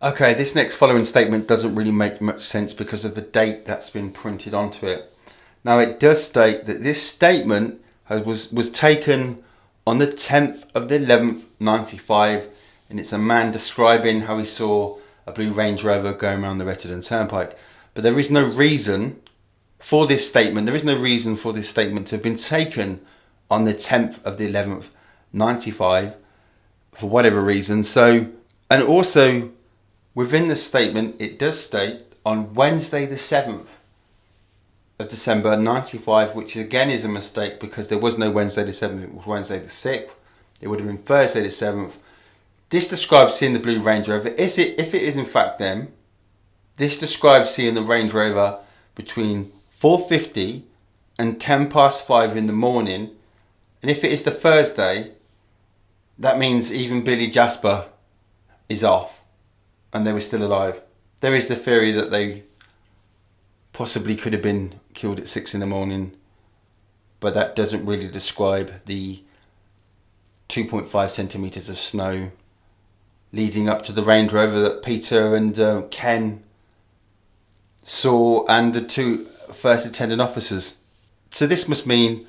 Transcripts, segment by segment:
Okay, this next following statement doesn't really make much sense because of the date that's been printed onto it. Now, it does state that this statement was taken on the 10th of the 11th, 95, and it's a man describing how he saw a blue Range Rover going around the Retterton Turnpike. But there is no reason for this statement. There is no reason for this statement to have been taken on the 10th of the 11th, 95, for whatever reason. So, and also, within the statement, it does state on Wednesday the 7th of December 95, which again is a mistake because there was no Wednesday the 7th, it was Wednesday the 6th. It would have been Thursday the 7th. This describes seeing the blue Range Rover. If it is in fact them, this describes seeing the Range Rover between 4:50 and 5:10 in the morning. And if it is the Thursday, that means even Billy Jasper is off and they were still alive. There is the theory that they possibly could have been killed at 6 in the morning, but that doesn't really describe the 2.5 centimetres of snow leading up to the Range Rover that Peter and Ken saw and the two first attending officers. So this must mean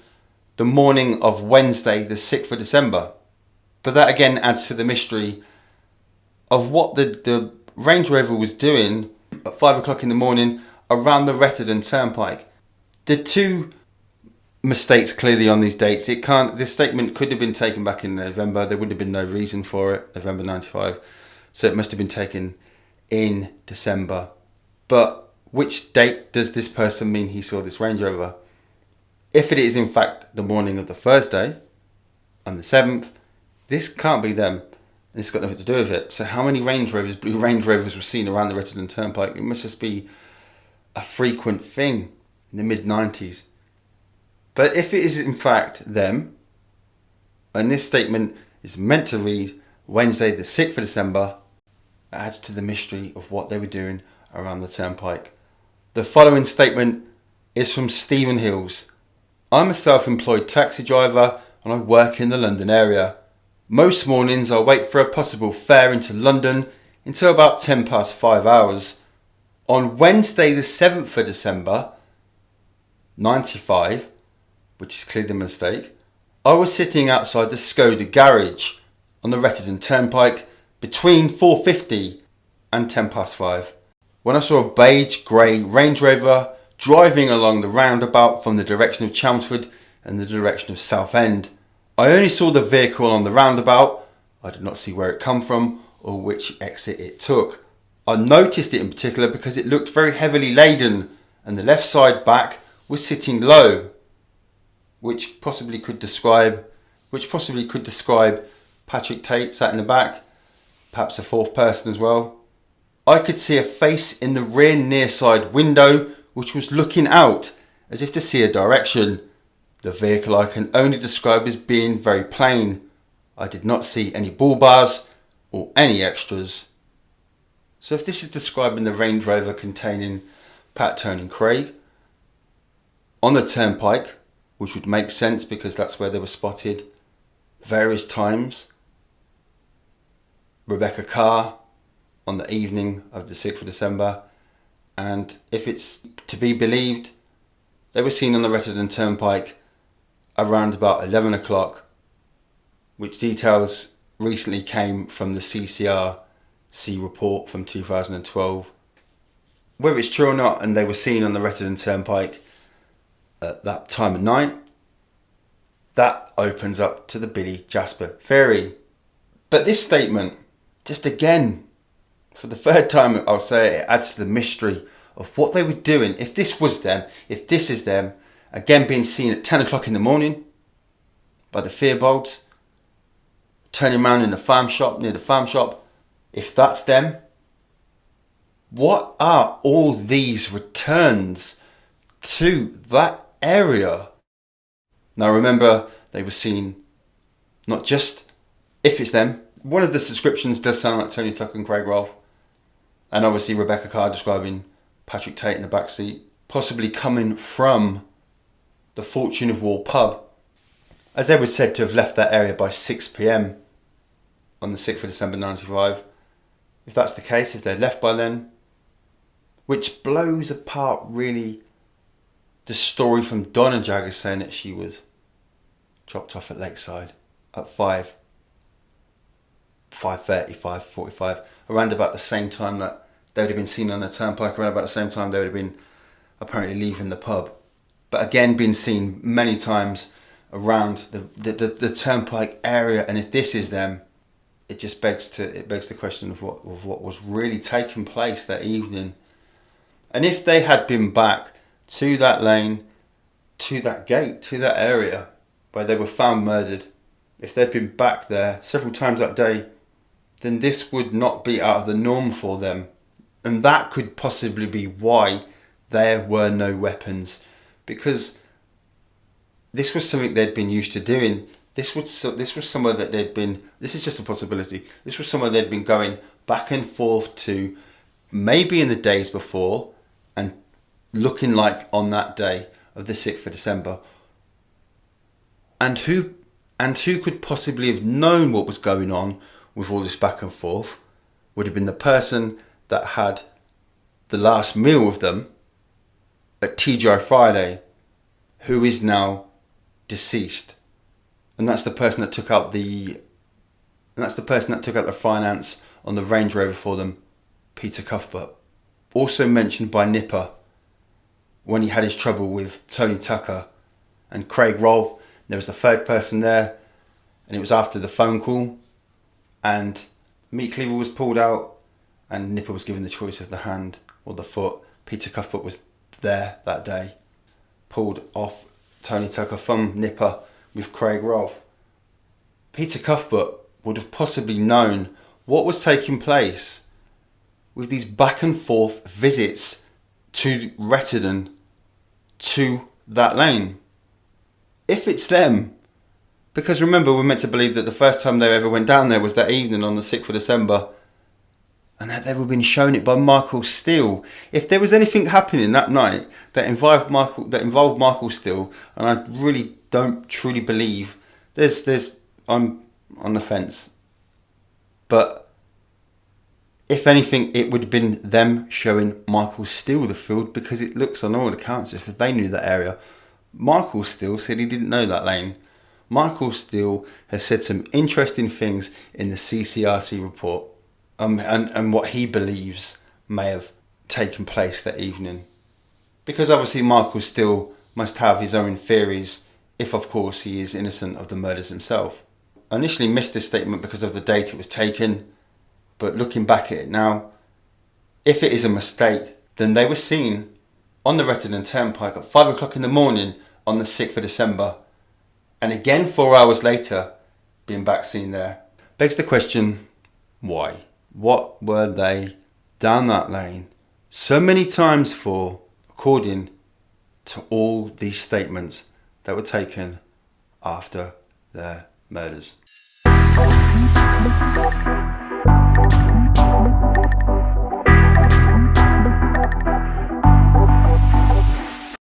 the morning of Wednesday the 6th of December. But that again adds to the mystery of what the Range Rover was doing at 5 o'clock in the morning around the Retterton Turnpike. The two mistakes clearly on these dates. This statement could have been taken back in November. There would have been no reason for it, November 95. So it must have been taken in December. But which date does this person mean he saw this Range Rover? If it is in fact the morning of the Thursday, on the 7th, this can't be them. It's got nothing to do with it. So how many Range Rovers, blue Range Rovers, were seen around the Retterton Turnpike? It must just be a frequent thing in the mid-90s. But if it is in fact them, and this statement is meant to read Wednesday the 6th of December, it adds to the mystery of what they were doing around the turnpike. The following statement is from Stephen Hills. I'm a self-employed taxi driver and I work in the London area. Most mornings I wait for a possible fare into London until about 5:10. On Wednesday the 7th of December 95, which is clearly a mistake, I was sitting outside the Skoda garage on the Retterton Turnpike between 4:50 and 5:10 when I saw a beige grey Range Rover driving along the roundabout from the direction of Chelmsford and the direction of Southend. I only saw the vehicle on the roundabout. I did not see where it come from or which exit it took. I noticed it in particular because it looked very heavily laden and the left side back was sitting low, which possibly could describe Patrick Tate sat in the back, perhaps a fourth person as well. I could see a face in the rear near side window which was looking out as if to see a direction. The vehicle I can only describe as being very plain. I did not see any bull bars or any extras. So if this is describing the Range Rover containing Pat, Tony and Craig on the turnpike, which would make sense because that's where they were spotted various times. Rebecca Carr on the evening of the 6th of December. And if it's to be believed, they were seen on the Retterton Turnpike around about 11 o'clock, which details recently came from the CCRC report from 2012. Whether it's true or not, and they were seen on the Retterton Turnpike at that time of night, that opens up to the Billy Jasper theory. But this statement, just again, for the third time I'll say it adds to the mystery of what they were doing. If this was them, if this is them, again being seen at 10 o'clock in the morning by the Theobalds, turning around in the farm shop, near the farm shop, if that's them, what are all these returns to that area? Now remember, they were seen not just if it's them. One of the descriptions does sound like Tony Tucker and Craig Rolfe, and obviously Rebecca Carr describing Patrick Tate in the backseat, possibly coming from the Fortune of War pub, as they were said to have left that area by 6 p.m. on the 6th of December 95. if that's the case, if they'd left by then, which blows apart really the story from Donna Jagger saying that she was dropped off at Lakeside at 5:30, 5:45, around about the same time that they would have been seen on the turnpike, around about the same time they would have been apparently leaving the pub. But again, been seen many times around the turnpike area, and if this is them, it just begs the question of what was really taking place that evening. And if they had been back to that lane, to that gate, to that area where they were found murdered, if they'd been back there several times that day, then this would not be out of the norm for them. And that could possibly be why there were no weapons, because this was something they'd been used to doing. This was somewhere that they'd been, this is just a possibility, this was somewhere they'd been going back and forth to, maybe in the days before, and looking like on that day of the 6th of December. And who could possibly have known what was going on with all this back and forth? Would have been the person that had the last meal with them at TGI Friday, who is now deceased. And that's the person that took out the finance on the Range Rover for them, Peter Cuthbert. Also mentioned by Nipper when he had his trouble with Tony Tucker and Craig Rolfe. There was the third person there, and it was after the phone call, and meat cleaver was pulled out, and Nipper was given the choice of the hand or the foot. Peter Cuthbert was there that day, pulled off Tony Tucker from Nipper with Craig Rolfe. Peter Cuthbert would have possibly known what was taking place with these back and forth visits to Rettendon, to that lane. If it's them, because remember, we're meant to believe that the first time they ever went down there was that evening on the 6th of December, and that they were being shown it by Michael Steele. If there was anything happening that night that involved Michael Steele, and I really don't truly believe, I'm on the fence, but if anything, it would have been them showing Michael Steele the field, because it looks on all accounts as if they knew that area. Michael Steele said he didn't know that lane. Michael Steele has said some interesting things in the CCRC report, and what he believes may have taken place that evening. Because obviously Michael Steele must have his own theories, if of course he is innocent of the murders himself. I initially missed this statement because of the date it was taken, but looking back at it now, if it is a mistake, then they were seen on the Rettendon Turnpike at 5 o'clock in the morning on the 6th of December, and again 4 hours later being back seen there. Begs the question, why? What were they down that lane so many times for, according to all these statements that were taken after their murders?